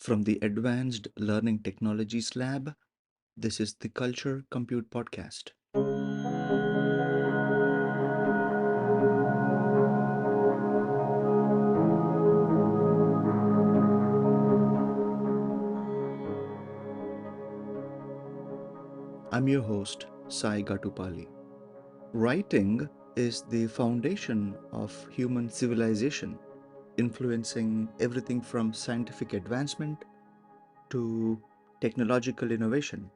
From the Advanced Learning Technologies Lab, this is the Culture Compute Podcast. I'm your host, Sai Gatupali. Writing is the foundation of human civilization, influencing everything from scientific advancement to technological innovation.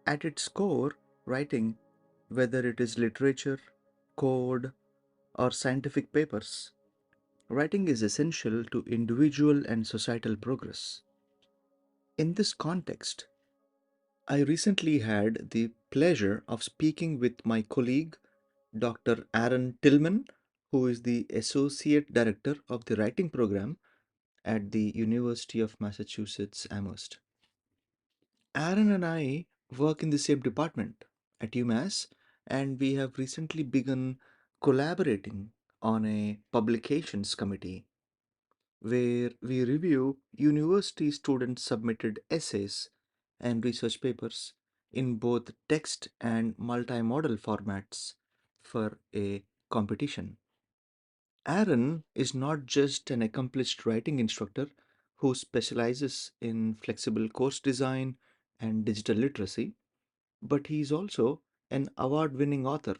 At its core, writing, whether it is literature, code, or scientific papers, writing is essential to individual and societal progress. In this context, I recently had the pleasure of speaking with my colleague, Dr. Aaron Tillman, who is the Associate Director of the Writing Program at the University of Massachusetts Amherst. Aaron and I work in the same department at UMass, and we have recently begun collaborating on a publications committee where we review university student submitted essays and research papers in both text and multimodal formats for a competition. Aaron is not just an accomplished writing instructor who specializes in flexible course design and digital literacy, but he is also an award winning author.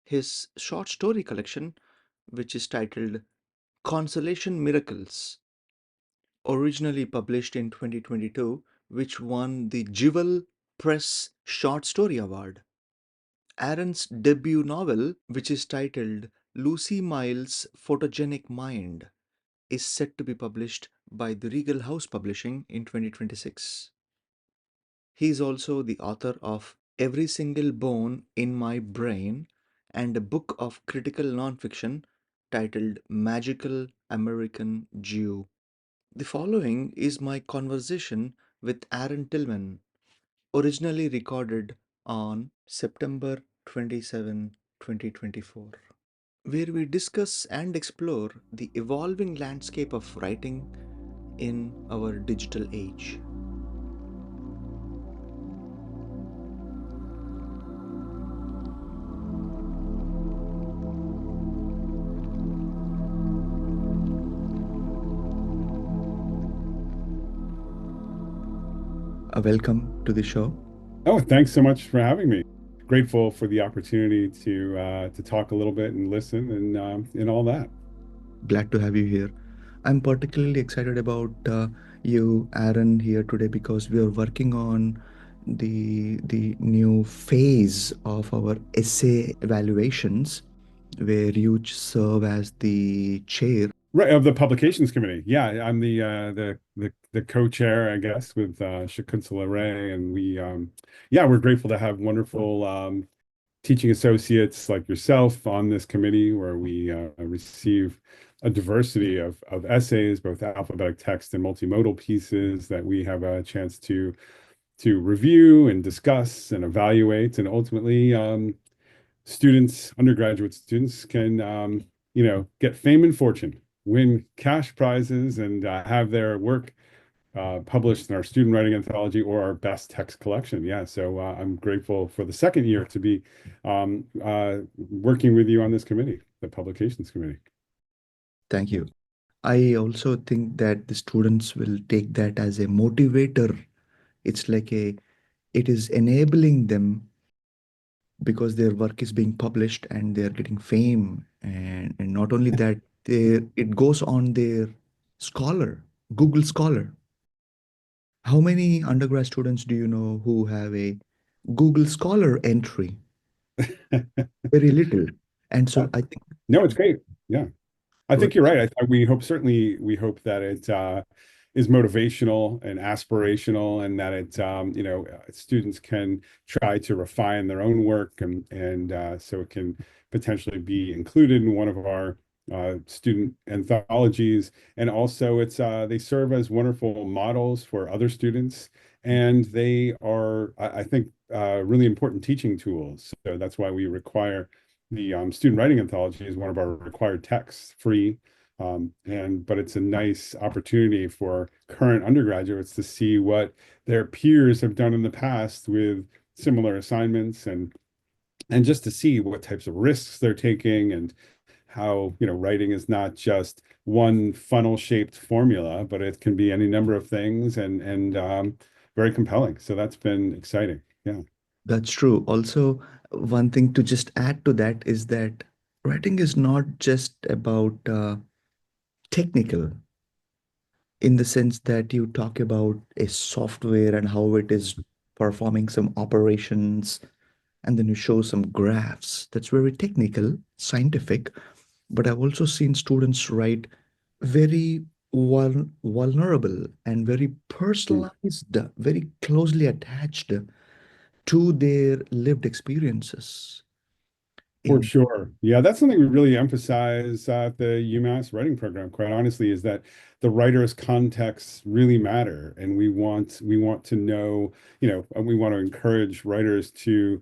His short story collection, which is titled Consolation Miracles, originally published in 2022, which won the Jewel Press Short Story Award. Aaron's debut novel, which is titled Lucy Miles' Photogenic Mind, is set to be published by the Regal House Publishing in 2026. He is also the author of Every Single Bone in My Brain and a book of critical nonfiction titled Magical American Jew. The following is my conversation with Aaron Tillman, originally recorded on September 27, 2024, where we discuss and explore the evolving landscape of writing in our digital age. Welcome to the show. Oh, thanks so much for having me. Grateful for the opportunity to talk a little bit and listen and all that. Glad to have you here. I'm particularly excited about you, Aaron, here today because we are working on the new phase of our essay evaluations, where you serve as the chair. Right, of the publications committee. Yeah, I'm the co-chair, I guess, with Shakuntala Ray, and yeah, we're grateful to have wonderful teaching associates like yourself on this committee, where we receive a diversity of essays, both alphabetic text and multimodal pieces that we have a chance to review and discuss and evaluate, and ultimately students, undergraduate students, can get fame and fortune, win cash prizes, and have their work published in our student writing anthology or our best text collection. Yeah, so I'm grateful for the second year to be working with you on this committee, the publications committee. Thank you. I also think that the students will take that as a motivator. It's like it is enabling them because their work is being published and they're getting fame. And not only that, it goes on their Scholar, Google Scholar. How many undergrad students do you know who have a Google Scholar entry? Very little. And so I think, No, it's great. Yeah. I right, think you're right. We hope that it is motivational and aspirational, and that students can try to refine their own work, and so it can potentially be included in one of our student anthologies. And also, they serve as wonderful models for other students, and they are, I think, really important teaching tools. So that's why we require the student writing anthology is one of our required texts, free, And but it's a nice opportunity for current undergraduates to see what their peers have done in the past with similar assignments, and just to see what types of risks they're taking, and how, writing is not just one funnel shaped formula, but it can be any number of things, and very compelling. So that's been exciting. Yeah. That's true. Also, one thing to just add to that is that writing is not just about technical, in the sense that you talk about a software and how it is performing some operations, and then you show some graphs. That's very technical, scientific. But I've also seen students write very vulnerable and very Mm. personalized, very closely attached to their lived experiences. For In sure. Yeah, that's something we really emphasize at the UMass Writing Program, quite honestly, is that the writer's contexts really matter. And we want to know, and we want to encourage writers to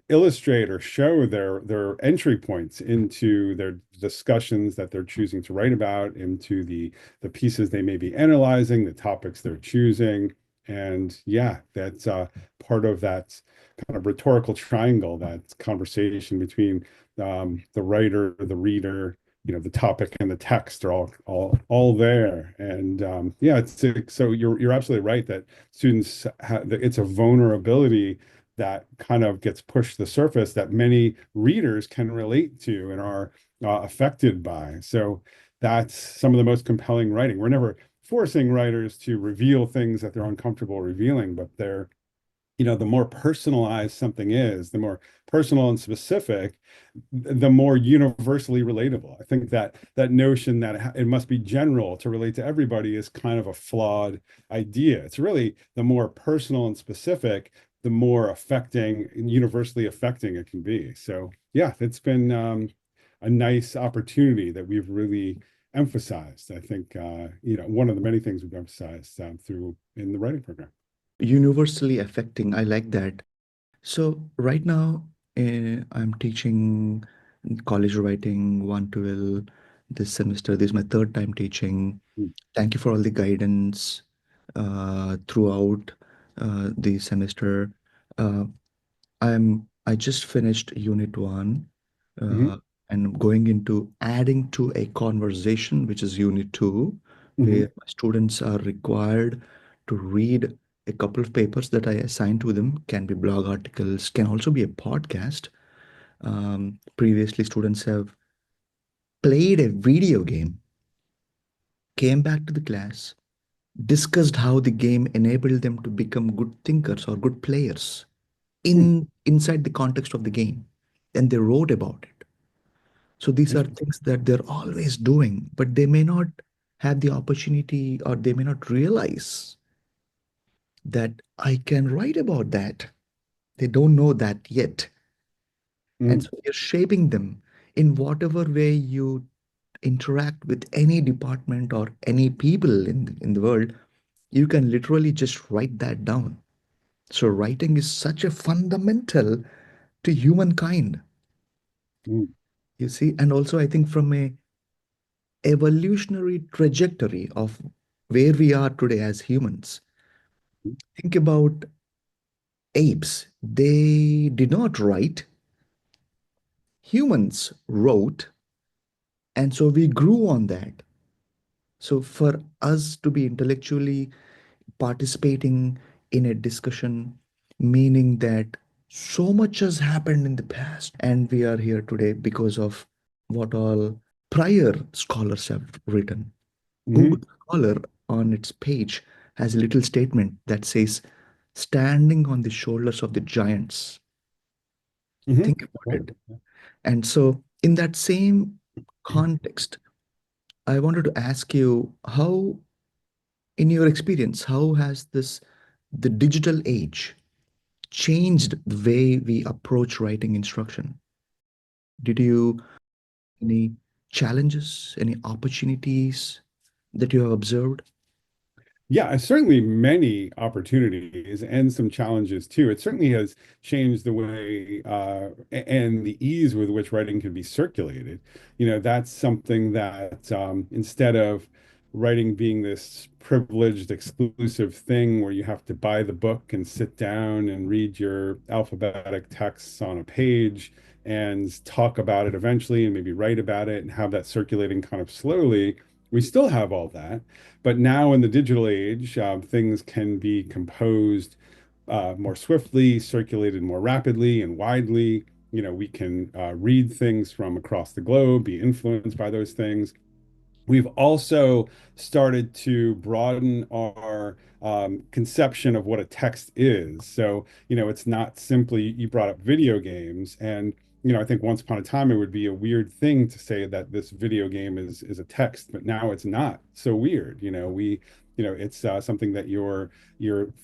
illustrate or show their entry points into their discussions that they're choosing to write about, into the pieces they may be analyzing, the topics they're choosing. And yeah, that's part of that kind of rhetorical triangle, that conversation between the writer, the reader, the topic and the text are all there. And yeah, so you're absolutely right that students it's a vulnerability that kind of gets pushed to the surface that many readers can relate to and are affected by. So that's some of the most compelling writing. We're never forcing writers to reveal things that they're uncomfortable revealing, but the more personalized something is, the more personal and specific, the more universally relatable. I think that notion that it must be general to relate to everybody is kind of a flawed idea. It's really the more personal and specific, the more affecting, universally affecting it can be. So yeah, it's been a nice opportunity that we've really emphasized. I think one of the many things we've emphasized through in the writing program. universally affecting, I like that. So right now, I'm teaching college writing 112 this semester. This is my third time teaching. Mm. Thank you for all the guidance throughout the semester. Uh, I just finished unit one, Hmm. uh, and going into adding to a conversation, which is unit two, Hmm. where my students are required to read a couple of papers that I assign to them. Can be blog articles, can also be a podcast. Previously, students have played a video game, came back to the class, discussed how the game enabled them to become good thinkers or good players inside the context of the game, and they wrote about it. So these are things that they're always doing, but they may not have the opportunity, or they may not realize that I can write about that. They don't know that yet. And Mm. so you're shaping them in whatever way you interact with any department or any people in the world. You can literally just write that down. So writing is such a fundamental to humankind, Mm. you see. And also I think from a evolutionary trajectory of where we are today as humans, think about apes. They did not write, humans wrote, and so we grew on that. So for us to be intellectually participating in a discussion, meaning that so much has happened in the past, and we are here today because of what all prior scholars have written. Google Hmm. Scholar on its page has a little statement that says, standing on the shoulders of the giants. Hmm. Think about it. And so, in that same context, I wanted to ask you how, in your experience, how has the digital age, changed the way we approach writing instruction? Did you any challenges, any opportunities that you have observed? Yeah, certainly many opportunities and some challenges too. It certainly has changed the way and the ease with which writing can be circulated. That's something that instead of writing being this privileged, exclusive thing where you have to buy the book and sit down and read your alphabetic texts on a page and talk about it eventually and maybe write about it and have that circulating kind of slowly, we still have all that. But now in the digital age, things can be composed more swiftly, circulated more rapidly and widely. We can read things from across the globe, be influenced by those things. We've also started to broaden our conception of what a text is. So, it's not simply, you brought up video games, and I think once upon a time it would be a weird thing to say that this video game is a text, but now it's not so weird. It's something that you're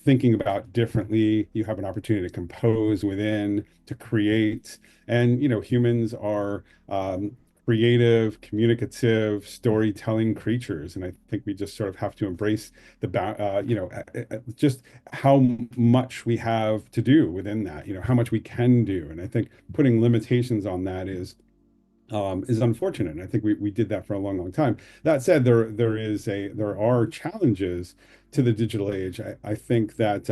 thinking about differently. You have an opportunity to compose within, to create, and humans are creative, communicative, storytelling creatures. And I think we just sort of have to embrace just how much we have to do within that, how much we can do. And I think putting limitations on that is unfortunate. And I think we did that for a long, long time. That said, there are challenges to the digital age. I think that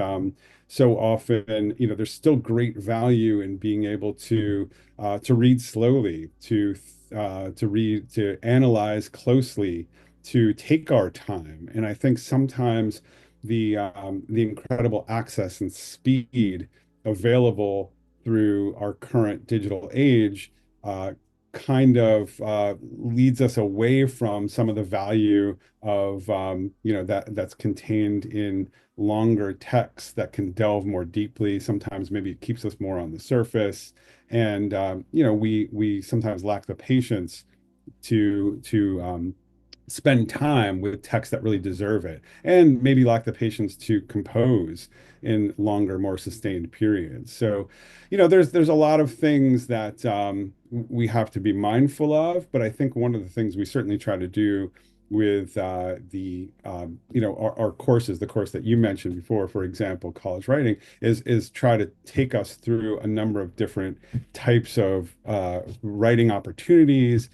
so often, there's still great value in being able to read slowly, to analyze closely, to take our time. And I think sometimes the incredible access and speed available through our current digital age kind of leads us away from some of the value of that's contained in longer texts that can delve more deeply. Sometimes maybe it keeps us more on the surface, and we sometimes lack the patience to spend time with texts that really deserve it, and maybe lack the patience to compose in longer, more sustained periods. So, there's a lot of things that we have to be mindful of, but I think one of the things we certainly try to do with our courses, the course that you mentioned before, for example, college writing, is try to take us through a number of different types of writing opportunities,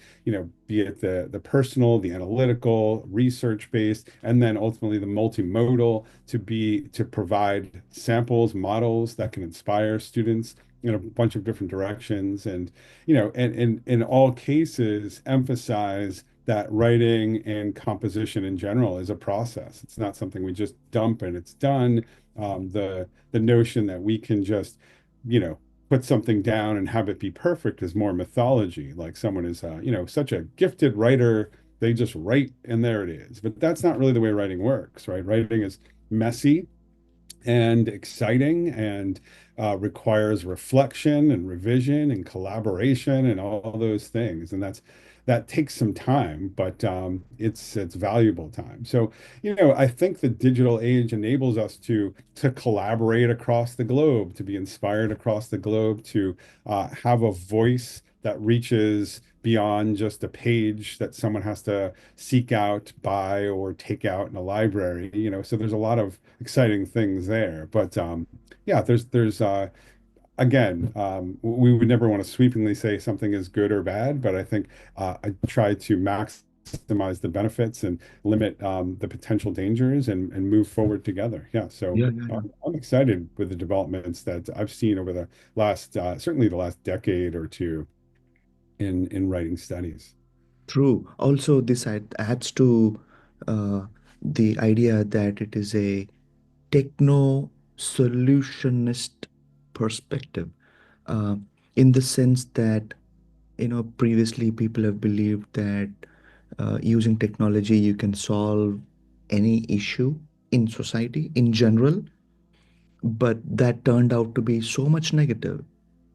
be it the personal, the analytical, research based, and then ultimately the multimodal to provide samples, models that can inspire students in a bunch of different directions, and and in all cases emphasize that writing and composition in general is a process. It's not something we just dump and it's done. The notion that we can just, you know, put something down and have it be perfect is more mythology. Like someone is, such a gifted writer, they just write and there it is. But that's not really the way writing works, right? Writing is messy and exciting and requires reflection and revision and collaboration and all those things. And that takes some time, but it's valuable time. So, I think the digital age enables us to collaborate across the globe, to be inspired across the globe, to have a voice that reaches beyond just a page that someone has to seek out, buy, or take out in a library. So there's a lot of exciting things there. But yeah, there's again, we would never want to sweepingly say something is good or bad, but I think I try to maximize the benefits and limit the potential dangers and move forward together. Yeah, so Yeah, yeah, yeah. I'm excited with the developments that I've seen over the last, certainly the last decade or two in writing studies. True. Also, this adds to uh, the idea that it is a techno solutionist perspective, uh, in the sense that, previously people have believed that using technology you can solve any issue in society in general, but that turned out to be so much negative.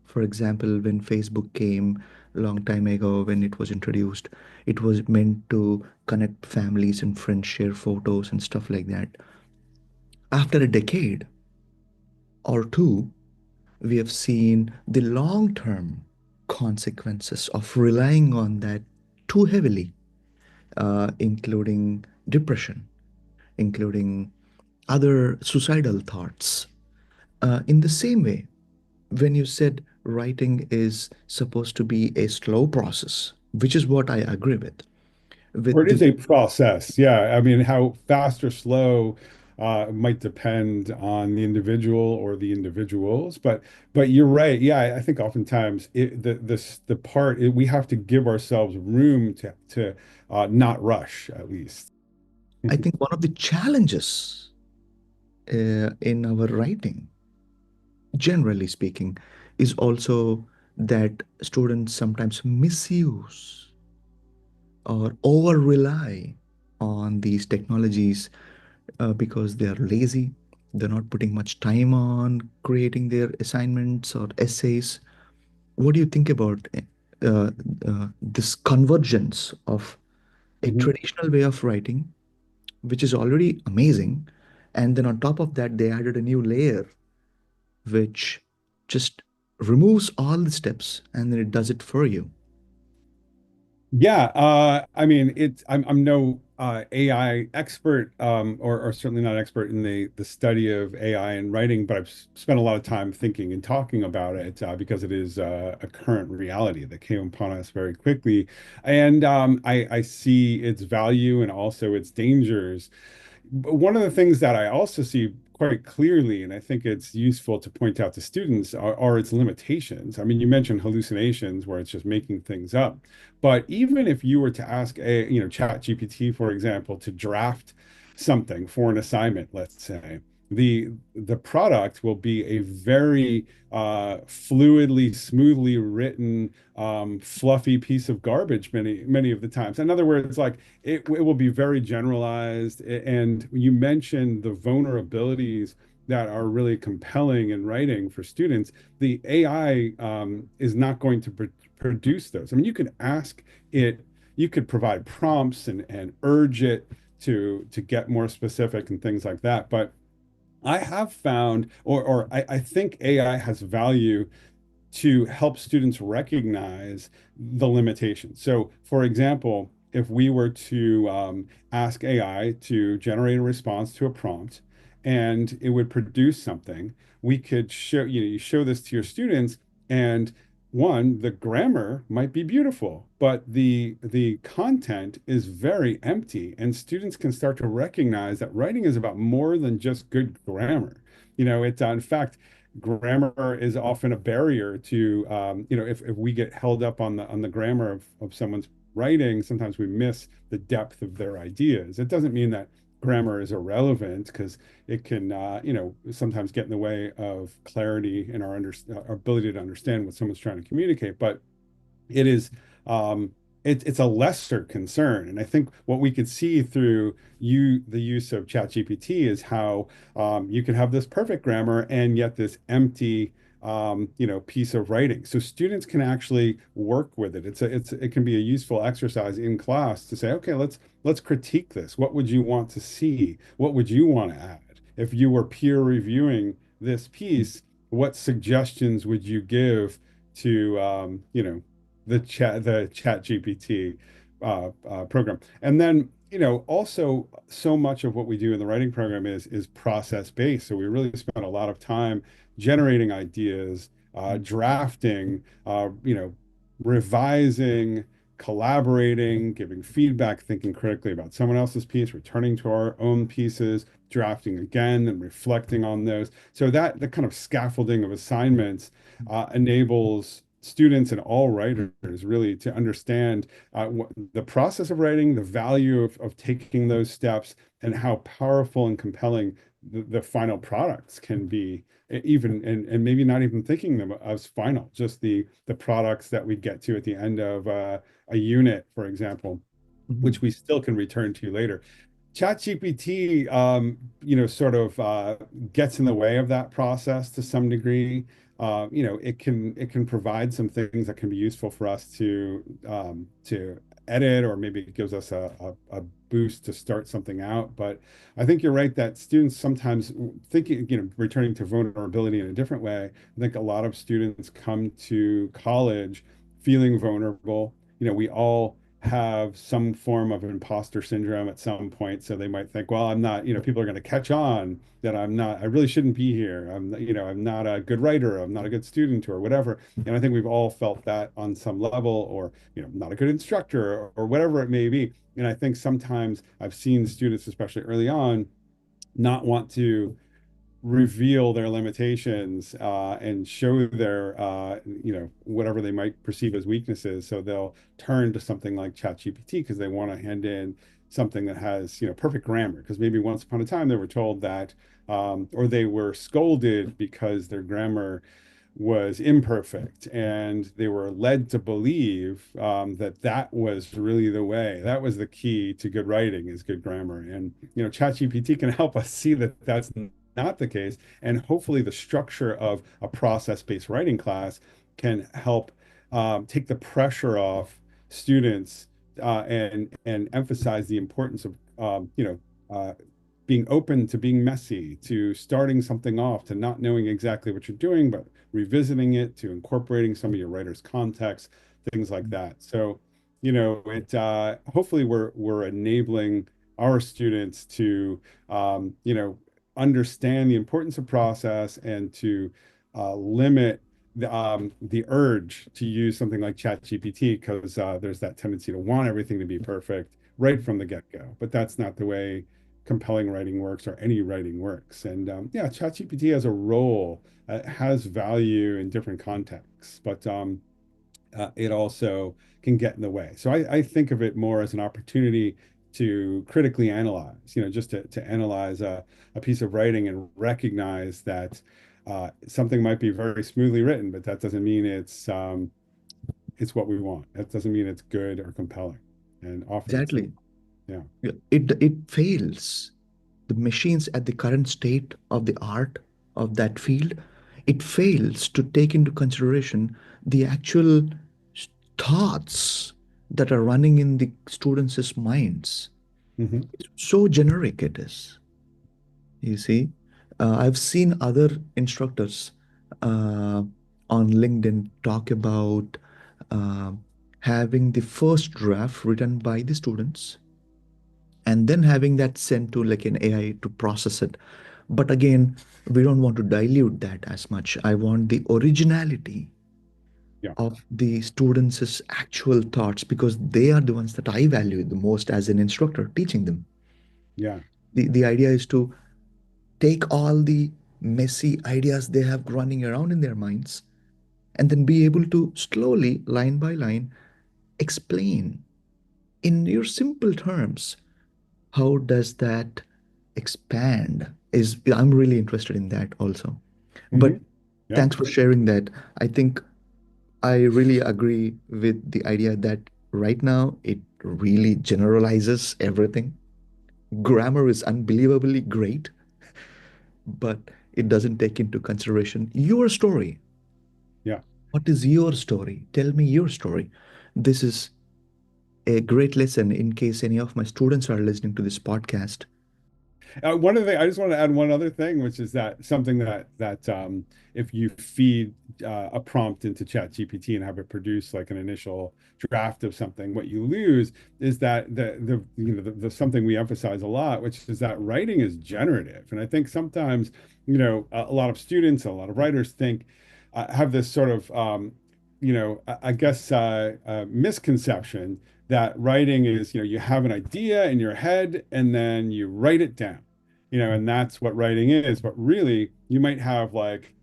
For example, when Facebook came a long time ago, when it was introduced, it was meant to connect families and friends, share photos and stuff like that. After a decade or two, we have seen the long term consequences of relying on that too heavily, including depression, including other suicidal thoughts. In the same way, when you said writing is supposed to be a slow process, which is what I agree Or with it is the a process. Yeah. I mean, how fast or slow might depend on the individual or the individuals. But you're right. Yeah, I think oftentimes the part we have to give ourselves room to not rush at least. I think one of the challenges in our writing, generally speaking, is also that students sometimes misuse or over rely on these technologies because they are lazy. They're not putting much time on creating their assignments or essays. What do you think about this convergence of a Mhm. traditional way of writing, which is already amazing, and then on top of that, they added a new layer which just removes all the steps and then it does it for you? Yeah, I mean, I'm no AI expert, or certainly not expert in the study of AI and writing, but I've spent a lot of time thinking and talking about it because it is a current reality that came upon us very quickly, and I see its value and also its dangers. But one of the things that I also see quite clearly, and I think it's useful to point out to students, are its limitations. I mean, you mentioned hallucinations where it's just making things up. But even if you were to ask Chat GPT, for example, to draft something for an assignment, let's say, the product will be a very fluidly, smoothly written, fluffy piece of garbage many of the times. In other words, like it will be very generalized. And you mentioned the vulnerabilities that are really compelling in writing for students. The AI is not going to produce those. I mean, you can ask it, you could provide prompts and urge it to get more specific and things like that. But I have found, or I think AI has value to help students recognize the limitations. So, for example, if we were to ask AI to generate a response to a prompt and it would produce something, we could show, you show this to your students, and one, the grammar might be beautiful, but the content is very empty, and students can start to recognize that writing is about more than just good grammar. In fact, grammar is often a barrier to if we get held up on the grammar of someone's writing, sometimes we miss the depth of their ideas. It doesn't mean that grammar is irrelevant, because it can sometimes get in the way of clarity and our ability to understand what someone's trying to communicate. But it is um, it's a lesser concern. And I think what we could see through the use of ChatGPT is how you can have this perfect grammar and yet this empty piece of writing. So students can actually work with it. It can be a useful exercise in class to say, okay, let's critique this. What would you want to see? What would you want to add? If you were peer reviewing this piece, what suggestions would you give to the chat GPT program? And then also so much of what we do in the writing program is process based. So we really spend a lot of time generating ideas, drafting, revising, collaborating, giving feedback, thinking critically about someone else's piece, returning to our own pieces, drafting again and reflecting on those. So that the kind of scaffolding of assignments enables students and all writers really to understand the process of writing, the value of taking those steps, and how powerful and compelling the final products can be, even and maybe not even thinking them as final, just the products that we get to at the end of a unit, for example, Mhm. which we still can return to later. ChatGPT, sort of gets in the way of that process to some degree. It can provide some things that can be useful for us to edit, or maybe it gives us a boost to start something out. But I think you're right that students sometimes thinking, returning to vulnerability in a different way. I think a lot of students come to college feeling vulnerable. We all have some form of imposter syndrome at some point. So they might think, well, I'm not, people are going to catch on that I really shouldn't be here. I'm not a good writer. I'm not a good student or whatever. And I think we've all felt that on some level, or, not a good instructor or whatever it may be. And I think sometimes I've seen students, especially early on, not want to reveal their limitations and show their whatever they might perceive as weaknesses. So they'll turn to something like ChatGPT because they want to hand in something that has perfect grammar. Because maybe once upon a time they were told that, or they were scolded because their grammar was imperfect, and they were led to believe that that was really the way. That was the key to good writing, is good grammar. And ChatGPT can help us see that that's not the case. And hopefully, the structure of a process-based writing class can help take the pressure off students and emphasize the importance of being open to being messy, to starting something off, to not knowing exactly what you're doing, but revisiting it, to incorporating some of your writer's context, things like that. So, it hopefully we're enabling our students to understand the importance of process and to limit the urge to use something like ChatGPT, because there's that tendency to want everything to be perfect right from the get-go. But that's not the way compelling writing works, or any writing works. And yeah, ChatGPT has a role, has value in different contexts, but it also can get in the way. So I think of it more as an opportunity to critically analyze, just to analyze a piece of writing and recognize that something might be very smoothly written, but that doesn't mean it's what we want. That doesn't mean it's good or compelling. And often it's not. Exactly. Yeah. Yeah, it fails. The machines at the current state of the art of that field, it fails to take into consideration the actual thoughts that are running in the students' minds. Hmm. So generic it is. You see, I've seen other instructors uh, on LinkedIn talk about uh, having the first draft written by the students and then having that sent to like an AI to process it. But again, we don't want to dilute that as much. I want the originality Yeah. of the students' actual thoughts, because they are the ones that I value the most as an instructor teaching them. Yeah. The idea is to take all the messy ideas they have running around in their minds and then be able to slowly, line by line, explain in your simple terms how does that expand. Is I'm really interested in that also. But Hmm. Yeah. thanks for sharing that. I think I really agree with the idea that right now it really generalizes everything. Grammar is unbelievably great, but it doesn't take into consideration your story. Yeah. What is your story? Tell me your story. This is a great lesson in case any of my students are listening to this podcast. One other thing, I just want to add one other thing, which is that something that if you feed a prompt into ChatGPT and have it produce like an initial draft of something, what you lose is that the something we emphasize a lot, which is that writing is generative. And I think sometimes, a lot of students, a lot of writers think have this sort of I guess misconception that writing is, you have an idea in your head and then you write it down, and that's what writing is. But really, you might have like,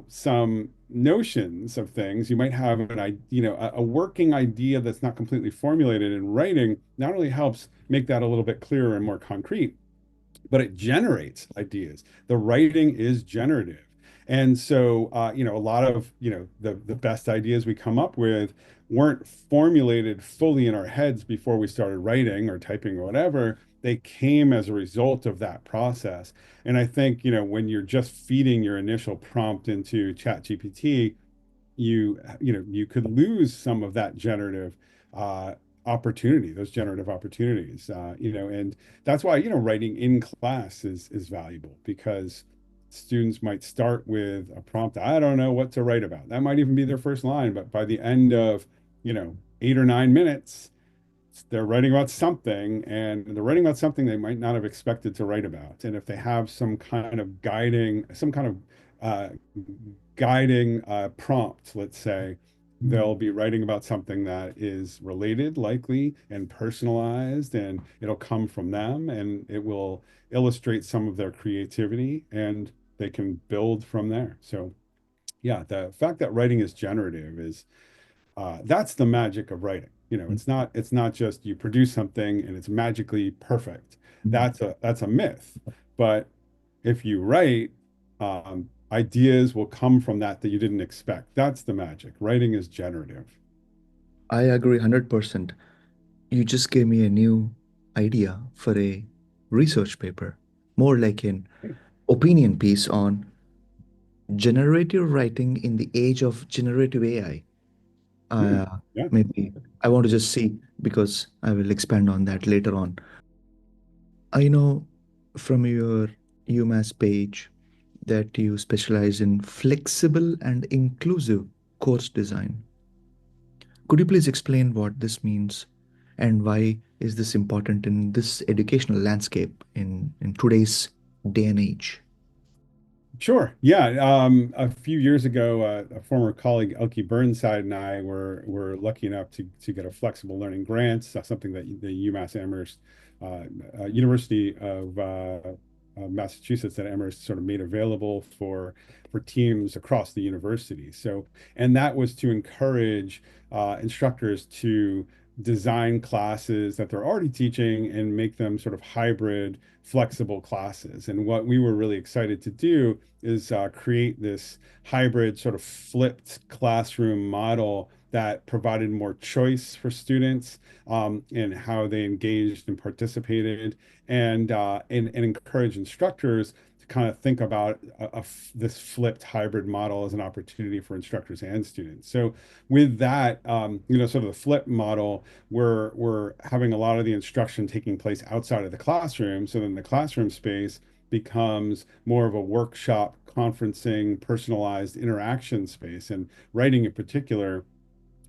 some notions of things. You might have a working idea that's not completely formulated, and writing not only helps make that a little bit clearer and more concrete, but it generates ideas. The writing is generative. And so, a lot of, the best ideas we come up with weren't formulated fully in our heads before we started writing or typing or whatever. They came as a result of that process. And I think, when you're just feeding your initial prompt into ChatGPT, you could lose some of that generative uh, opportunity, those generative opportunities, and that's why, writing in class is valuable, because students might start with a prompt. I don't know what to write about. That might even be their first line, but by the end of, 8 or 9 minutes, they're writing about something, and they're writing about something they might not have expected to write about. And if they have some kind of uh, guiding prompt, let's say, Mm. they'll be writing about something that is related, likely, and personalized, and it'll come from them, and it will illustrate some of their creativity, and they can build from there. So, yeah, the fact that writing is generative is that's the magic of writing. Mm. It's not just you produce something and it's magically perfect. Mm. That's a myth. But if you write, ideas will come from that you didn't expect. That's the magic. Writing is generative. I agree 100%. You just gave me a new idea for a research paper, more like an opinion piece on generative writing in the age of generative AI. Hmm. Uh, Yeah, Maybe I want to just see because I will expand on that later on. I know from your UMass page that you specialize in flexible and inclusive course design. Could you please explain what this means and why is this important in this educational landscape in today's day and age? sure. Yeah. A few years ago, a former colleague, Elke Burnside, and I were lucky enough to get a flexible learning grant, something that the UMass Amherst, University of Massachusetts at Amherst sort of made available for teams across the university. So, and that was to encourage instructors to design classes that they're already teaching and make them sort of hybrid, flexible classes. And what we were really excited to do is create this hybrid sort of flipped classroom model that provided more choice for students in how they engaged and participated, and encourage instructors to kind of think about this flipped hybrid model as an opportunity for instructors and students. So with that, sort of the flip model, we're having a lot of the instruction taking place outside of the classroom. So then the classroom space becomes more of a workshop, conferencing, personalized interaction space. And writing in particular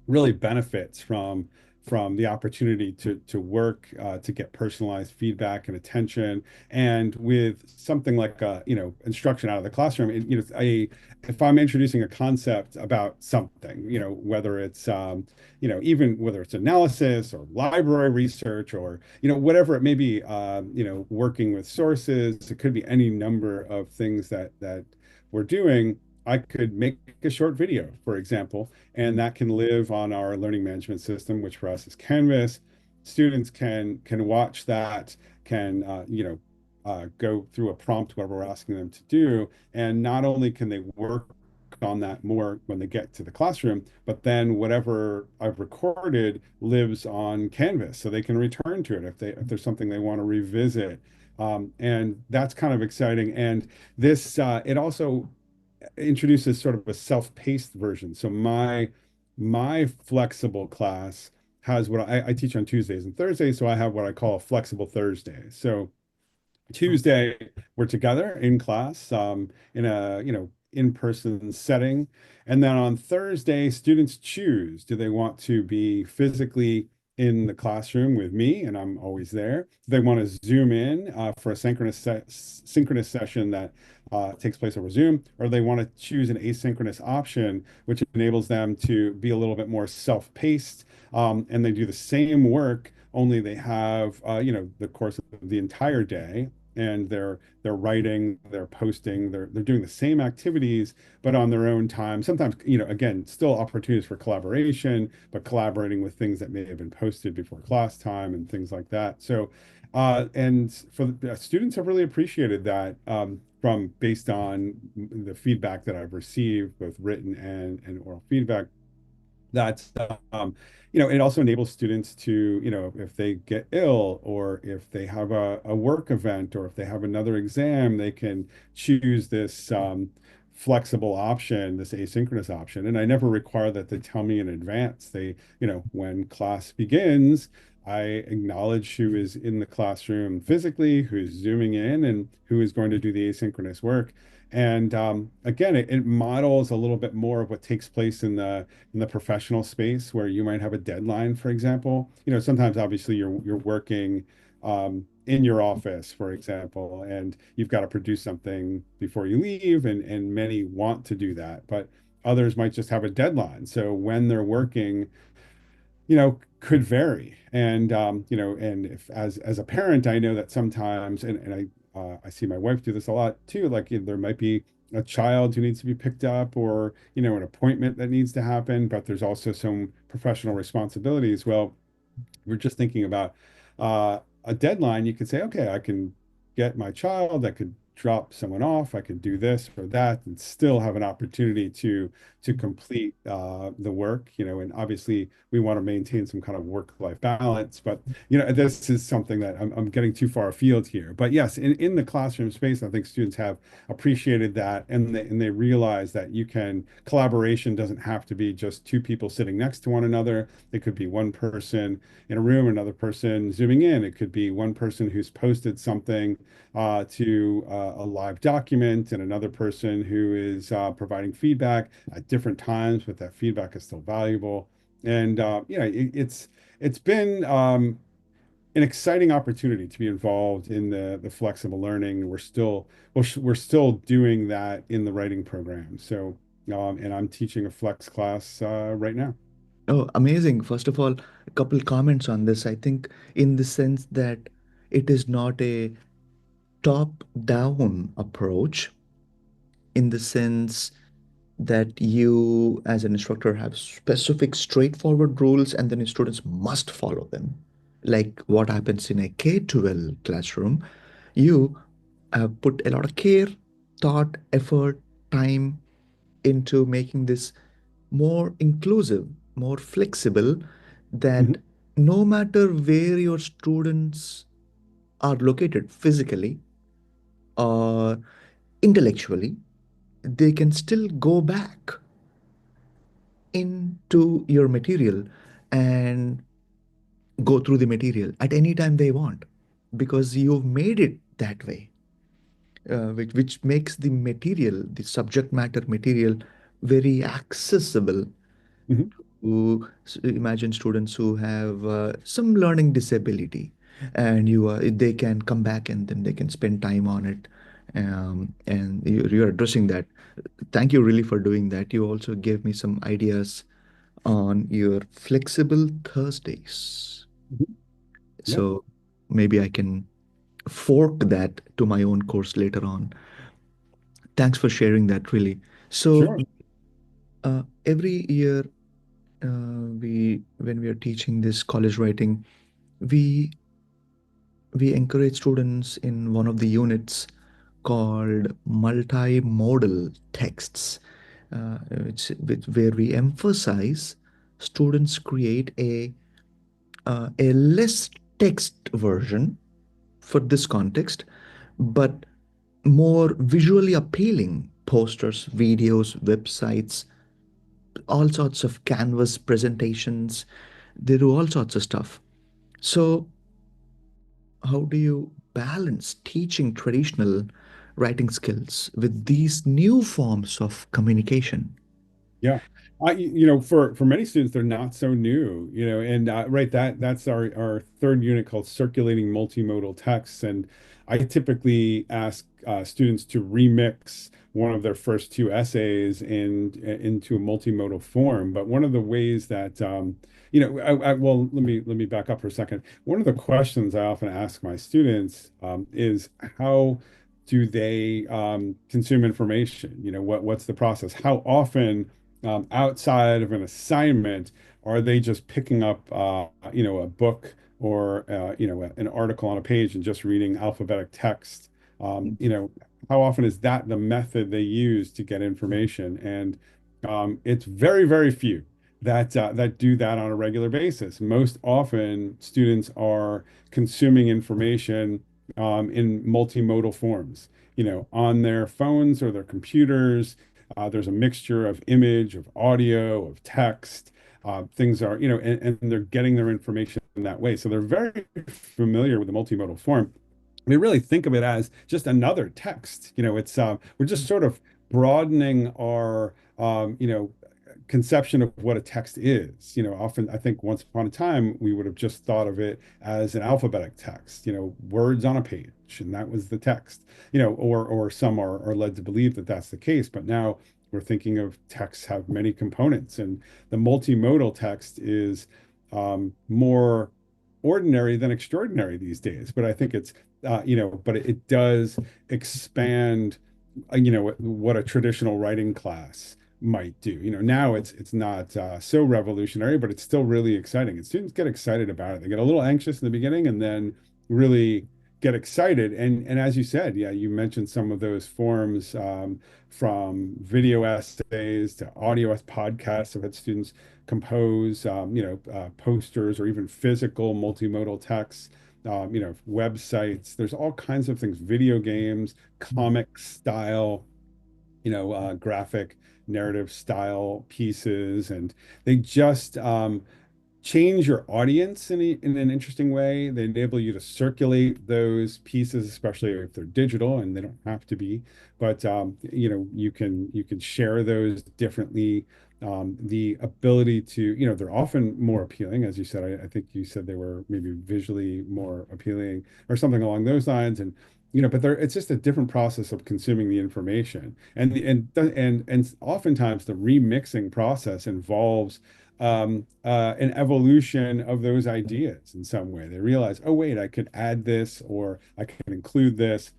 really benefits from the opportunity to work to get personalized feedback and attention. And with something like instruction out of the classroom, if I'm introducing a concept about something, whether it's even whether it's analysis or library research or whatever it may be, working with sources, it could be any number of things that we're doing. I could make a short video, for example, and that can live on our learning management system, which for us is Canvas. Students can watch that, can go through a prompt, whatever we're asking them to do, and not only can they work on that more when they get to the classroom, but then whatever I've recorded lives on Canvas, so they can return to it if there's something they want to revisit. And that's kind of exciting. And this it also introduces sort of a self-paced version. So my flexible class has what I teach on Tuesdays and Thursdays, so I have what I call a flexible Thursday. So Tuesday, we're together in class, in a, in-person setting. And then on Thursday, students choose, do they want to be physically in the classroom with me, and I'm always there? Do they want to zoom in for a synchronous session that takes place over Zoom, or they want to choose an asynchronous option, which enables them to be a little bit more self-paced, and they do the same work, only they have, the course of the entire day, and they're writing, they're posting, they're doing the same activities, but on their own time. Sometimes, again, still opportunities for collaboration, but collaborating with things that may have been posted before class time and things like that. So, and for the students have really appreciated that, from based on the feedback that I've received, both written and oral feedback. That's it also enables students to, if they get ill or if they have a work event or if they have another exam, they can choose this flexible option, this asynchronous option. And I never require that they tell me in advance. When class begins, I acknowledge who is in the classroom physically, who's zooming in, and who is going to do the asynchronous work. And again, it models a little bit more of what takes place in the professional space where you might have a deadline, for example. You know, sometimes obviously you're working in your office, for example, and you've got to produce something before you leave, and many want to do that, but others might just have a deadline. So when they're working, could vary. And and if as a parent, I know that sometimes, and I see my wife do this a lot too, like there might be a child who needs to be picked up, or an appointment that needs to happen, but there's also some professional responsibilities. Well, we're just thinking about a deadline. You could say, okay, I can get my child, I could drop someone off, I could do this or that, and still have an opportunity to complete the work, and obviously we want to maintain some kind of work-life balance. But this is something that I'm getting too far afield here. But yes, in the classroom space, I think students have appreciated that, and they realize that collaboration doesn't have to be just two people sitting next to one another. It could be one person in a room, another person zooming in. It could be one person who's posted something to a live document, and another person who is providing feedback at different times, but that feedback is still valuable. And it's been an exciting opportunity to be involved in the flexible learning. We're still doing that in the writing program. So and I'm teaching a flex class right now. Oh, amazing. First of all, a couple comments on this. I think in the sense that it is not a top-down approach, in the sense that you, as an instructor, have specific, straightforward rules and then your students must follow them. Like what happens in a K-12 classroom, you put a lot of care, thought, effort, time into making this more inclusive, more flexible, that Mhm, no matter where your students are located physically or intellectually, they can still go back into your material and go through the material at any time they want, because you've made it that way, which makes the material, the subject matter material, very accessible mhm, to imagine students who have some learning disability, and they can come back and then they can spend time on it, and you're addressing that. Thank you really for doing that. You also gave me some ideas on your flexible Thursdays. mhm. Yeah, So maybe I can fork that to my own course later on. Thanks for sharing that, really. So sure. every year, when we are teaching this college writing, we we encourage students in one of the units called multimodal texts, where we emphasize students create a less text version for this context, but more visually appealing posters, videos, websites, all sorts of canvas presentations. They do all sorts of stuff. So, how do you balance teaching traditional writing skills with these new forms of communication? Yeah. For many students, they're not so new, and right, that's our third unit called circulating multimodal texts. And I typically ask students to remix one of their first two essays into a multimodal form. But one of the ways that, well, let me back up for a second. One of the questions I often ask my students is how do they consume information? What's the process? How often outside of an assignment, are they just picking up, a book or, an article on a page and just reading alphabetic text? How often is that the method they use to get information? And it's very, very few that do that on a regular basis. Most often, students are consuming information in multimodal forms, on their phones or their computers. There's a mixture of image, of audio, of text. things are, and they're getting their information in that way. So they're very familiar with the multimodal form. We really think of it as just another text. It's we're just sort of broadening our conception of what a text is. Often I think once upon a time we would have just thought of it as an alphabetic text, words on a page, and that was the text. Or some are led to believe that that's the case, but now we're thinking of texts have many components, and the multimodal text is more ordinary than extraordinary these days. But I think but it does expand, what a traditional writing class might do. Now it's not so revolutionary, but it's still really exciting. And students get excited about it. They get a little anxious in the beginning and then really get excited. And as you said, yeah, you mentioned some of those forms, from video essays to audio podcasts. I've had students compose, posters or even physical multimodal texts, websites. There's all kinds of things, video games, comic style, graphic narrative style pieces, and they just change your audience in an interesting way. They enable you to circulate those pieces, especially if they're digital, and they don't have to be, but you can share those differently. The ability to, they're often more appealing, as you said. I think you said they were maybe visually more appealing or something along those lines, and but it's just a different process of consuming the information, and oftentimes the remixing process involves an evolution of those ideas in some way. They realize, oh, wait, I could add this or I can include this.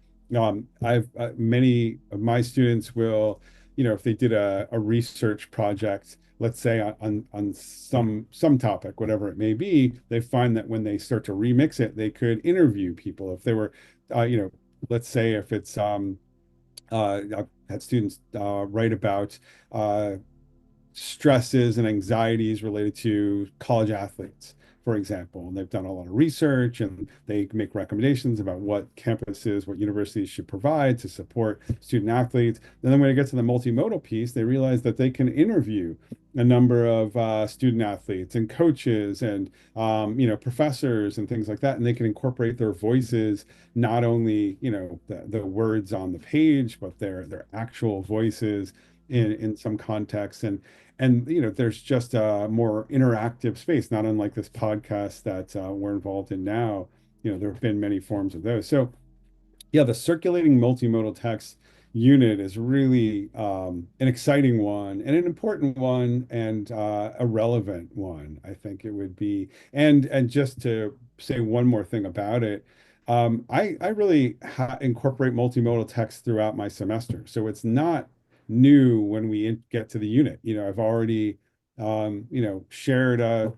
I've Many of my students will, if they did a research project, let's say on some topic, whatever it may be, they find that when they start to remix it, they could interview people. If they were, let's say if it's I've had students write about stresses and anxieties related to college athletes, for example. And they've done a lot of research and they make recommendations about what campuses, what universities should provide to support student athletes. And then when it gets to the multimodal piece, they realize that they can interview a number of student athletes and coaches and professors and things like that, and they can incorporate their voices, not only the words on the page, but their actual voices in some contexts. And there's just a more interactive space, not unlike this podcast that we're involved in now. There have been many forms of those. So yeah, the circulating multimodal text unit is really an exciting one and an important one, and a relevant one, I think it would be. And just to say one more thing about it, I really incorporate multimodal text throughout my semester. So it's not new when we get to the unit. I've already shared a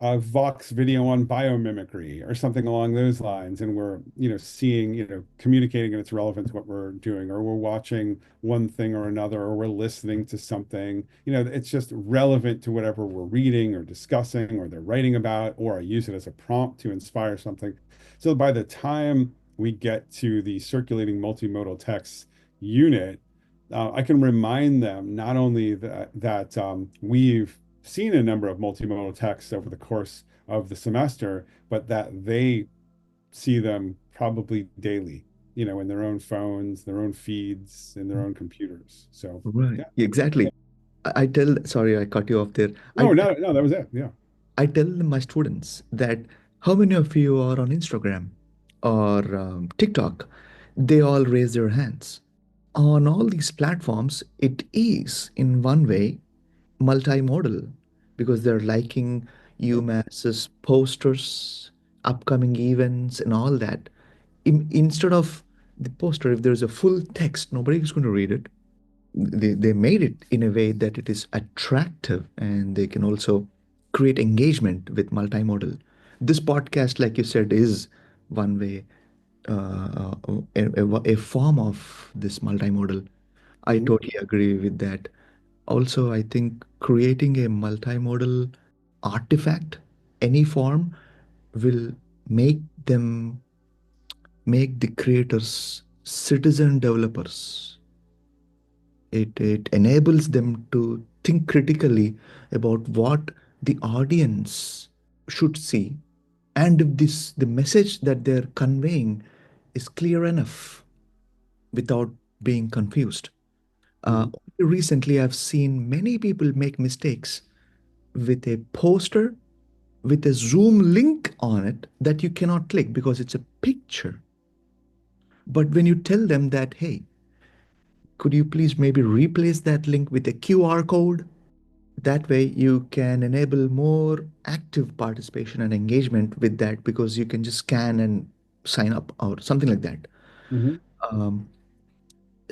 Vox video on biomimicry or something along those lines. And we're, seeing, communicating, and it's relevant to what we're doing, or we're watching one thing or another, or we're listening to something, it's just relevant to whatever we're reading or discussing or they're writing about, or I use it as a prompt to inspire something. So by the time we get to the circulating multimodal text unit, I can remind them not only that we've seen a number of multimodal texts over the course of the semester, but that they see them probably daily, in their own phones, their own feeds, in their own computers. So, Right. yeah. Exactly. I tell, sorry, I cut you off there. No, no, no, that was it. Yeah. I tell my students that how many of you are on Instagram or TikTok? They all raise their hands. On all these platforms, it is in one way multimodal because they're liking UMass's posters, upcoming events, and all that. Instead of the poster, if there's a full text, nobody is going to read it. They made it in a way that it is attractive and they can also create engagement with multimodal. This podcast, like you said, is one way, a form of this multimodal. I Mhm. totally agree with that. Also, I think creating a multimodal artifact, any form, will make them make the creators citizen developers. It enables them to think critically about what the audience should see, and if this the message that they're conveying is clear enough without being confused. Hmm. Recently, I've seen many people make mistakes with a poster with a Zoom link on it that you cannot click because it's a picture. But when you tell them that, hey, could you please maybe replace that link with a QR code? That way, you can enable more active participation and engagement with that because you can just scan and sign up or something like that. Hmm. Um,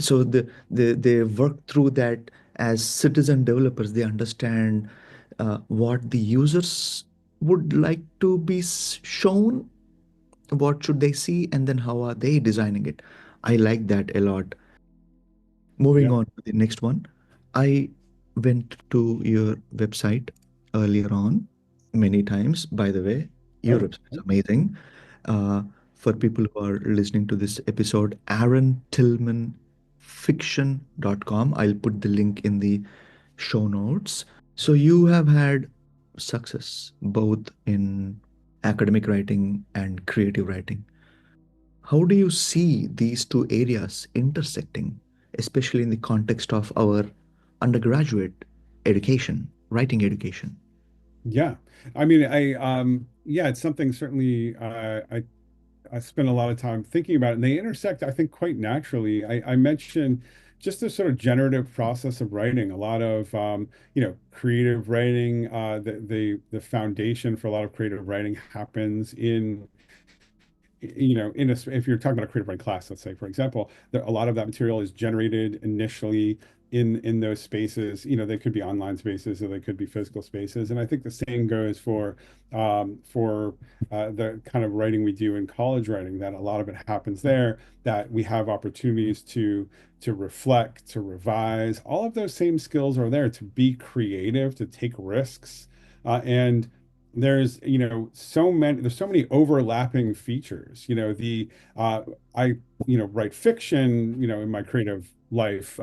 so they work through that as citizen developers. They understand what the users would like to be shown, what should they see, and then how are they designing it. I like that a lot. Moving Yeah. on to the next one. I went to your website earlier on many times, by the way. Your Oh, website is amazing. Uh, for people who are listening to this episode, Aaron Tillman fiction.com. I'll put the link in the show notes. So you have had success both in academic writing and creative writing. How do you see these two areas intersecting, especially in the context of our undergraduate education, writing education? yeah. I mean, yeah, it's something certainly I spend a lot of time thinking about it, and they intersect, I think, quite naturally. I mentioned just the sort of generative process of writing, a lot of creative writing. The foundation for a lot of creative writing happens in if you're talking about a creative writing class, let's say, for example, a lot of that material is generated initially in those spaces. They could be online spaces or they could be physical spaces. And I think the same goes for the kind of writing we do in college writing, that a lot of it happens there, that we have opportunities to reflect, to revise. All of those same skills are there to be creative, to take risks. And there's so many overlapping features. The I write fiction, in my creative life.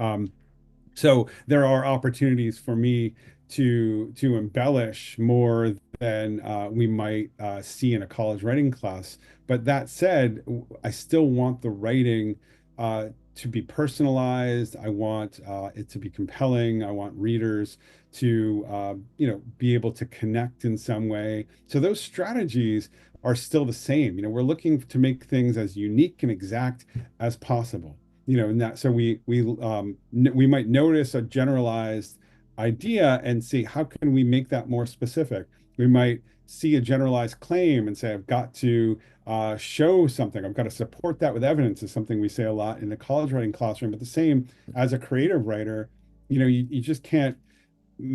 So there are opportunities for me to embellish more than we might see in a college writing class. But that said, I still want the writing to be personalized. I want it to be compelling. I want readers to be able to connect in some way. So those strategies are still the same. We're looking to make things as unique and exact as possible. And that so we might notice a generalized idea and see how can we make that more specific. We might see a generalized claim and say, I've got to show something. I've got to support that with evidence, is something we say a lot in the college writing classroom. But the same as a creative writer, you just can't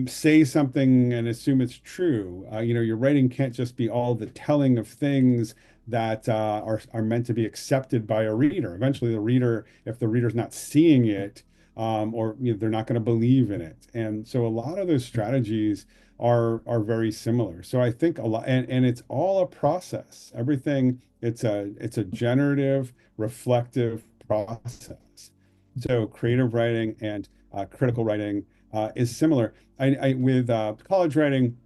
say something and assume it's true. Your writing can't just be all the telling of things that are meant to be accepted by a reader. Eventually, the reader, if the reader's not seeing it, or they're not going to believe in it. And so, a lot of those strategies are very similar. So I think a lot, and it's all a process. Everything it's a generative, reflective process. So creative writing and critical writing is similar. With college writing,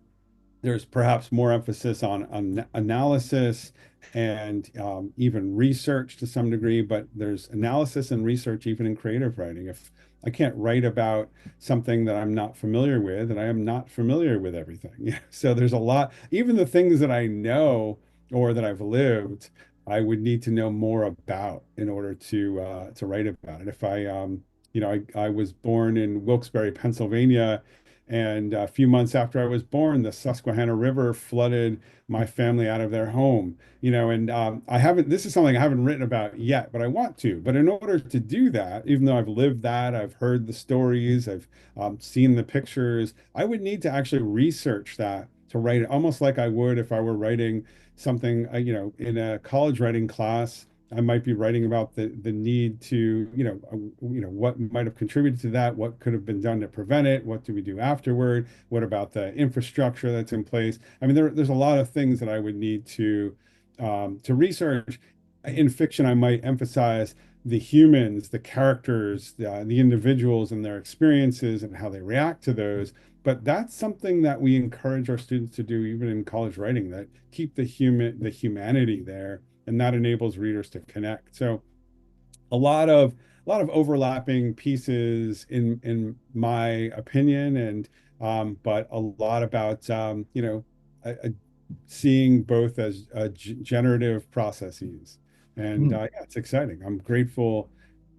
there's perhaps more emphasis on analysis and even research to some degree, but there's analysis and research even in creative writing. If I can't write about something that I'm not familiar with, and I am not familiar with everything. So there's a lot, even the things that I know or that I've lived, I would need to know more about in order to write about it. If I was born in Wilkes-Barre, Pennsylvania, and a few months after I was born, the Susquehanna River flooded my family out of their home. And I haven't, this is something I haven't written about yet, but I want to. But in order to do that, even though I've lived that, I've heard the stories, I've seen the pictures, I would need to actually research that to write it, almost like I would if I were writing something, in a college writing class. I might be writing about the need to, what might have contributed to that, what could have been done to prevent it, what do we do afterward, what about the infrastructure that's in place. I mean, there's a lot of things that I would need to research. In fiction, I might emphasize the humans, the characters, the individuals and their experiences and how they react to those. But that's something that we encourage our students to do even in college writing, that keep the humanity there, and that enables readers to connect. So a lot of overlapping pieces in my opinion, and but a lot about seeing both as generative processes. And Hmm. yeah, it's exciting. I'm grateful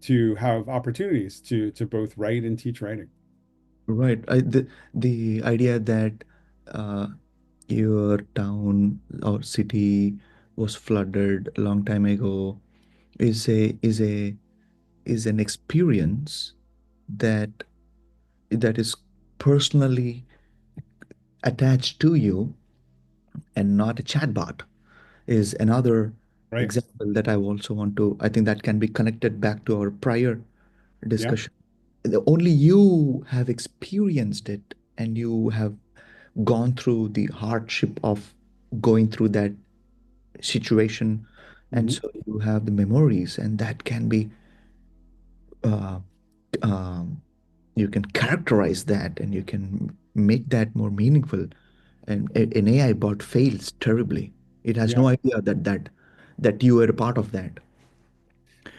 to have opportunities to both write and teach writing. Right. The idea that uh, your town or city was flooded a long time ago is an experience that is personally attached to you and not a chatbot is another Right. example that I also want to, I think that can be connected back to our prior Yeah. discussion. Only you have experienced it and you have gone through the hardship of going through that situation. And Mhm. so you have the memories, and that can be, uh, um, you can characterize that and you can make that more meaningful. And an AI bot fails terribly. It has Yeah. no idea that you were a part of that.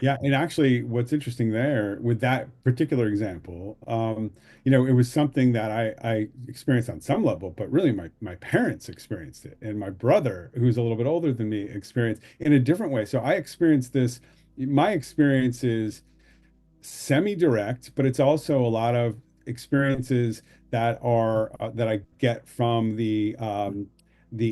Yeah, and actually, what's interesting there with that particular example, it was something that I experienced on some level, but really my parents experienced it, and my brother, who's a little bit older than me, experienced in a different way. So I experienced this. My experience is semi-direct, but it's also a lot of experiences that I get from the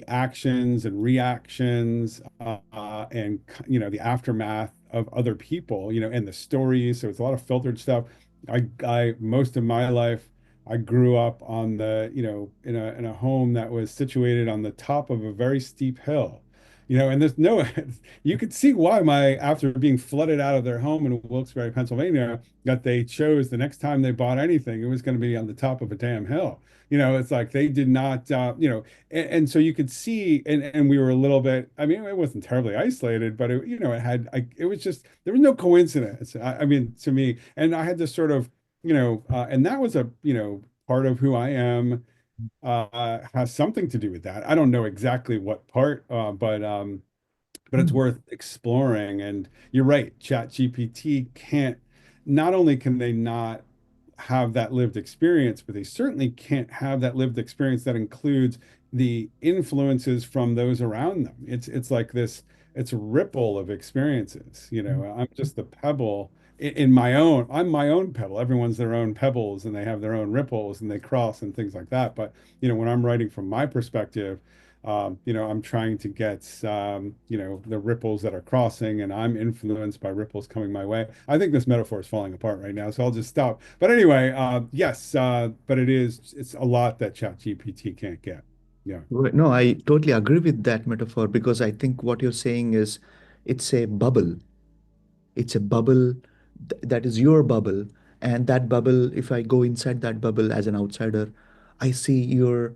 actions and reactions and the aftermath of other people, and the stories. So it's a lot of filtered stuff. I most of my life I grew up on in a home that was situated on the top of a very steep hill. And there's no you could see why after being flooded out of their home in Wilkes-Barre, Pennsylvania, that they chose the next time they bought anything, it was going to be on the top of a damn hill. It's like they did not, and so you could see, and we were a little bit, I mean, it wasn't terribly isolated, but it was just, there was no coincidence. I mean, to me, and I had to sort of, and that was part of who I am, has something to do with that. I don't know exactly what part, but it's Hmm. worth exploring. And you're right, Chat GPT can't, not only can they not have that lived experience, but they certainly can't have that lived experience that includes the influences from those around them. It's like this, it's a ripple of experiences. I'm just the pebble in my own, I'm my own pebble. Everyone's their own pebbles and they have their own ripples and they cross and things like that. But when I'm writing from my perspective, I'm trying to get, the ripples that are crossing, and I'm influenced by ripples coming my way. I think this metaphor is falling apart right now, so I'll just stop. But anyway, yes, but it's a lot that ChatGPT can't get. Yeah. Right. No, I totally agree with that metaphor because I think what you're saying is it's a bubble. It's a bubble that is your bubble. And that bubble, if I go inside that bubble as an outsider, I see your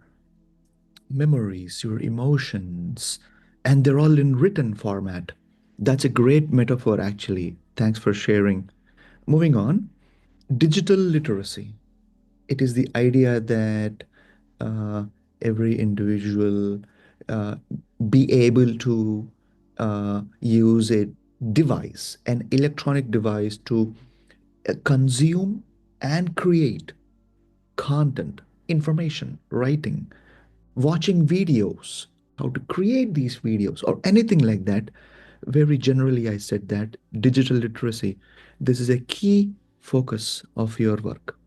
memories, your emotions, and they're all in written format. That's a great metaphor, actually. Thanks for sharing. Moving on, digital literacy. It is the idea that uh, every individual uh, be able to use a device, an electronic device, to consume and create content, information, writing, watching videos, how to create these videos, or anything like that. Very generally, I said that digital literacy, this is a key focus of your work.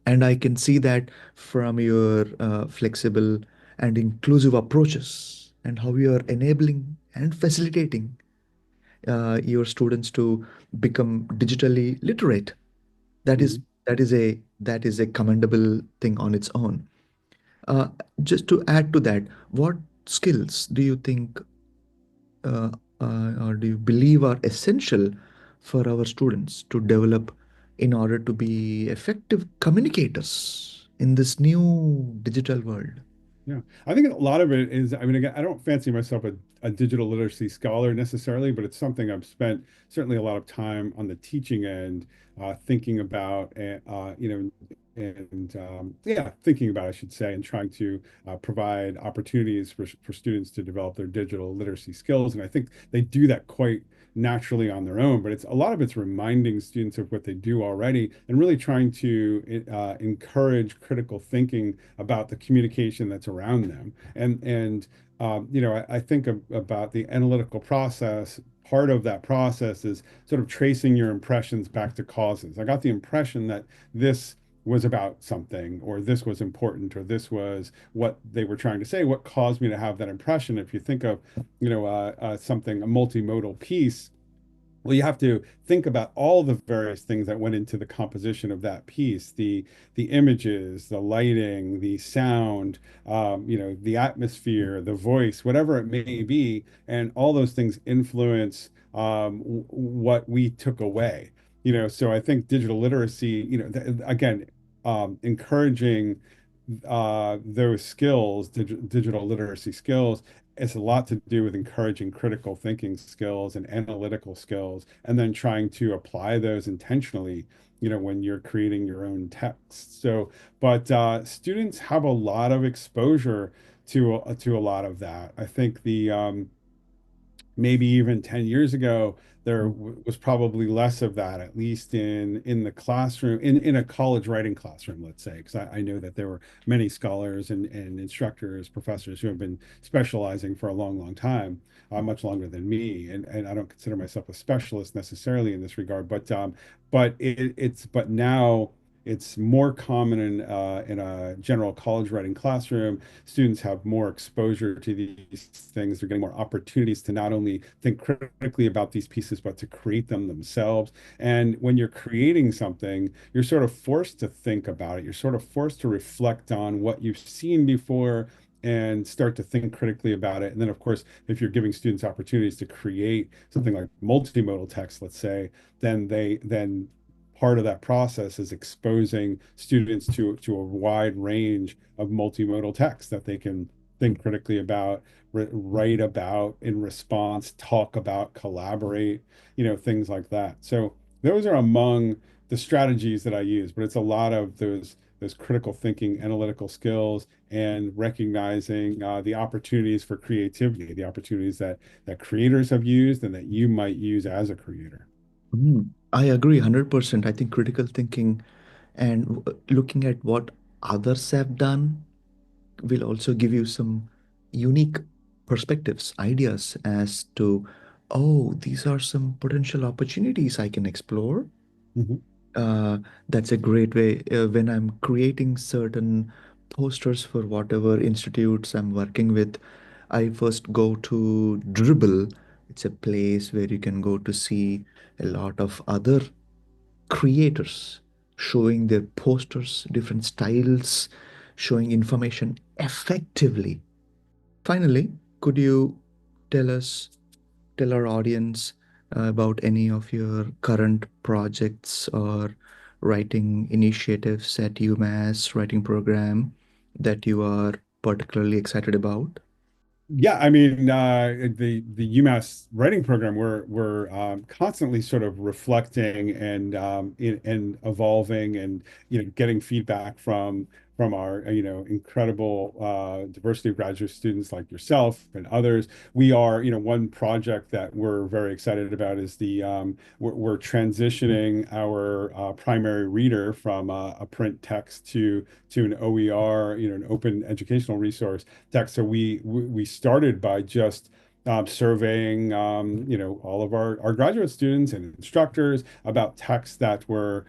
And I can see that from your flexible and inclusive approaches and how you are enabling and facilitating your students to become digitally literate. That is Mhm. that is a commendable thing on its own. Uh, just to add to that, what skills do you think uh, or do you believe are essential for our students to develop in order to be effective communicators in this new digital world? Yeah, I think a lot of it is, I mean, again, I don't fancy myself a digital literacy scholar necessarily, but it's something I've spent certainly a lot of time on the teaching end, thinking about, yeah, thinking about, I should say, and trying to provide opportunities for students to develop their digital literacy skills. And I think they do that quite naturally on their own, but it's a lot of it's reminding students of what they do already and really trying to encourage critical thinking about the communication that's around them. I think about the analytical process. Part of that process is sort of tracing your impressions back to causes. I got the impression that this was about something, or this was important, or this was what they were trying to say. What caused me to have that impression? If you think of, something, a multimodal piece, well, you have to think about all the various things that went into the composition of that piece, the images, the lighting, the sound, the atmosphere, the voice, whatever it may be, and all those things influence what we took away. So I think digital literacy, again, encouraging those skills, digital literacy skills, it's a lot to do with encouraging critical thinking skills and analytical skills, and then trying to apply those intentionally, when you're creating your own text. So, but students have a lot of exposure to a lot of that. I think the maybe even 10 years ago, there was probably less of that, at least in the classroom, in a college writing classroom, let's say, because I know that there were many scholars and instructors, professors who have been specializing for a long, long time, much longer than me. And I don't consider myself a specialist necessarily in this regard, but now it's more common in a general college writing classroom. Students have more exposure to these things. They're getting more opportunities to not only think critically about these pieces, but to create them themselves. And when you're creating something, you're sort of forced to think about it. You're sort of forced to reflect on what you've seen before and start to think critically about it. And then, of course, if you're giving students opportunities to create something like multimodal text, let's say, then part of that process is exposing students to a wide range of multimodal text that they can think critically about, write about in response, talk about, collaborate, things like that. So those are among the strategies that I use, but it's a lot of those critical thinking, analytical skills, and recognizing the opportunities for creativity, the opportunities that creators have used and that you might use as a creator. I agree 100%. I think critical thinking and looking at what others have done will also give you some unique perspectives, ideas as to, oh, these are some potential opportunities I can explore. Mhm. Uh, that's a great way when I'm creating certain posters for whatever institutes I'm working with. I first go to Dribble. It's a place where you can go to see a lot of other creators showing their posters, different styles, showing information effectively. Finally, could you tell us, tell our audience about any of your current projects or writing initiatives at UMass Writing Program that you are particularly excited about? Yeah, I mean, the UMass Writing Program, we're constantly sort of reflecting and evolving, and getting feedback from our incredible diversity of graduate students like yourself and others. We are, one project that we're very excited about is we're transitioning our primary reader from a print text to an OER, an open educational resource text. So we started by just surveying, all of our graduate students and instructors about texts that were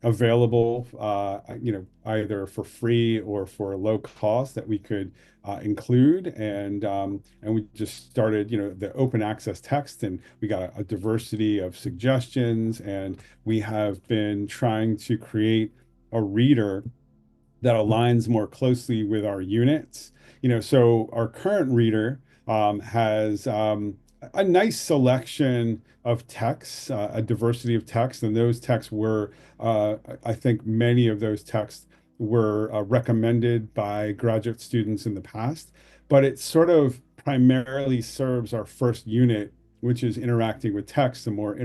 available, either for free or for low cost that we could include, and we just started, the open access text, and we got a diversity of suggestions, and we have been trying to create a reader that aligns more closely with our units. So our current reader has a nice selection of texts, a diversity of texts, and those texts were, I think, many of those texts were recommended by graduate students in the past, but it sort of primarily serves our first unit, which is interacting with text, the more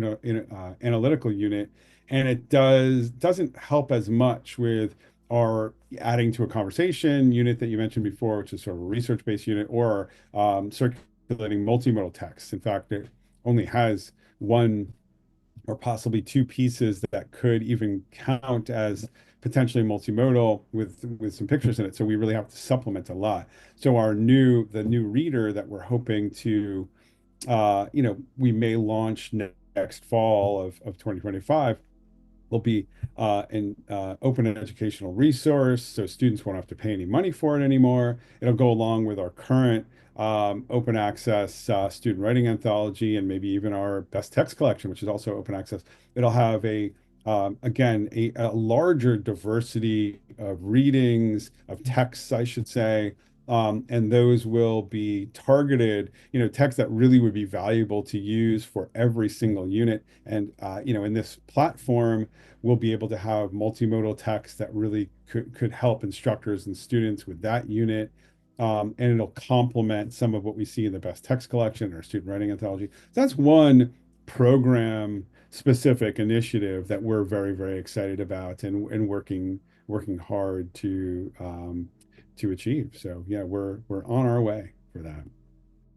analytical unit, and it doesn't help as much with our adding to a conversation unit that you mentioned before, which is sort of a research-based unit, or circulating multimodal text. In fact, it only has one or possibly two pieces that could even count as potentially multimodal with some pictures in it. So we really have to supplement a lot. So the new reader that we're hoping to we may launch next fall of 2025 will be an open and educational resource, so students won't have to pay any money for it anymore. It'll go along with our current open access student writing anthology and maybe even our best text collection, which is also open access. It'll have again, a larger diversity of readings, of texts, I should say. And those will be targeted, texts that really would be valuable to use for every single unit. And, in this platform, we'll be able to have multimodal text that really could help instructors and students with that unit. And it'll complement some of what we see in the best text collection or student writing anthology. So that's one program specific initiative that we're very, very excited about and working hard to achieve. So yeah, we're on our way for that.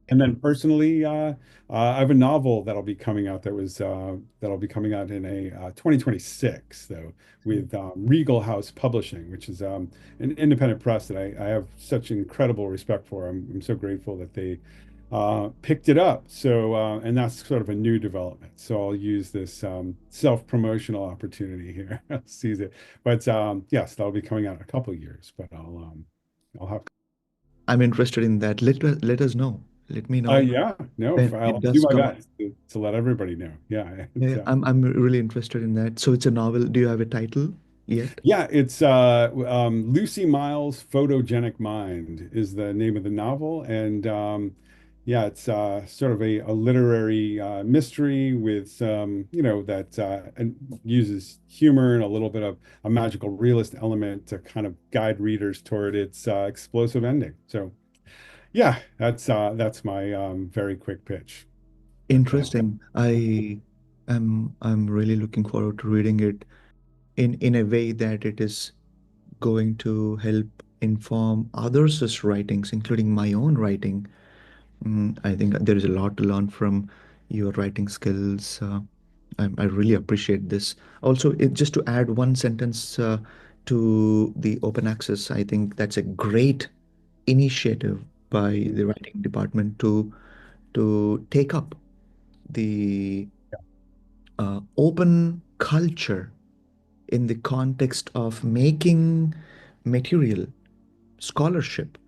And then personally, I have a novel that'll be coming out in a 2026, though, with Regal House Publishing, which is an independent press that I have such incredible respect for. I'm so grateful that they picked it up. So, and that's sort of a new development. So I'll use this self-promotional opportunity here. I'll seize it. But yes, that'll be coming out in a couple of years. But I'll have I'm interested in that. Let us know. Let me know yeah, no, when I'll it do does my come out. best to let everybody know. Yeah, Yeah, I'm really interested in that. So it's a novel. Do you have a title yet? yeah, it's Lucy Miles' Photogenic Mind is the name of the novel, and yeah, it's sort of a literary mystery with some, that and uses humor and a little bit of a magical realist element to kind of guide readers toward its explosive ending. So yeah, that's my very quick pitch. But Interesting. I'm really looking forward to reading it in a way that it is going to help inform others' writings, including my own writing. I think there is a lot to learn from your writing skills. I really appreciate this. Also, just to add one sentence to the open access, I think that's a great initiative by the writing department to take up the open culture in the context of making material scholarship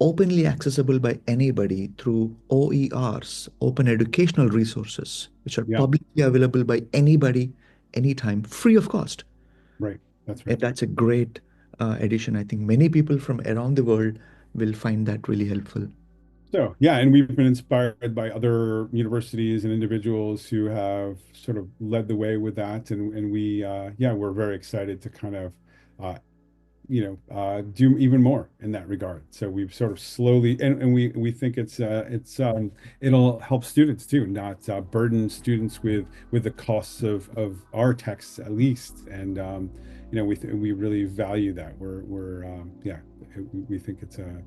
openly accessible by anybody through OERs, open educational resources, which are yeah, publicly available by anybody, anytime, free of cost. right, that's And right. that's a great addition. I think many people from around the world will find that really helpful. So, yeah, and we've been inspired by other universities and individuals who have sort of led the way with that. And yeah, we're very excited to kind of, uh, do even more in that regard. So we've sort of slowly, and we think it'll help students too, not burden students with the costs of our texts at least. And, we really value that. Yeah, we think it's an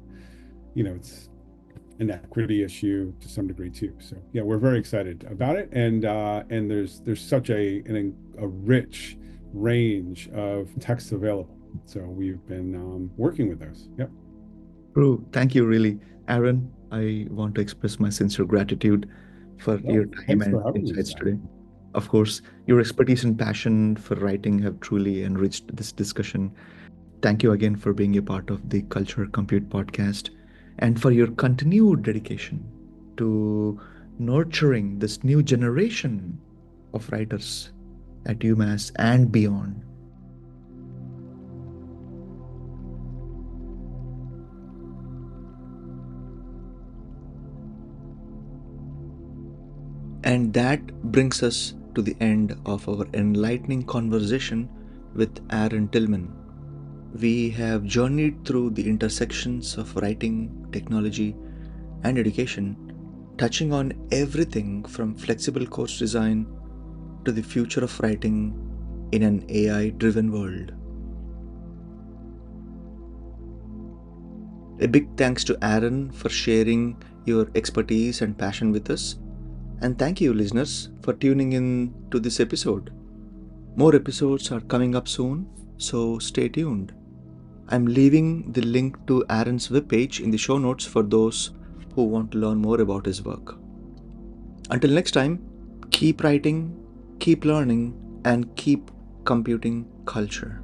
equity issue to some degree too. So yeah, we're very excited about it, and there's such a rich range of texts available. So we've been working with those. Yep. True. Thank you, really. Aaron, I want to express my sincere gratitude for Well, your time thanks and for having me, insights Si. today. Of course, your expertise and passion for writing have truly enriched this discussion. Thank you again for being a part of the Culture Compute podcast and for your continued dedication to nurturing this new generation of writers at UMass and beyond. And that brings us to the end of our enlightening conversation with Aaron Tillman. We have journeyed through the intersections of writing, technology, and education, touching on everything from flexible course design to the future of writing in an AI driven world. A big thanks to Aaron for sharing your expertise and passion with us. And thank you, listeners, for tuning in to this episode. More episodes are coming up soon, so stay tuned. I'm leaving the link to Aaron's webpage in the show notes for those who want to learn more about his work. Until next time, keep writing, keep learning, and keep computing culture.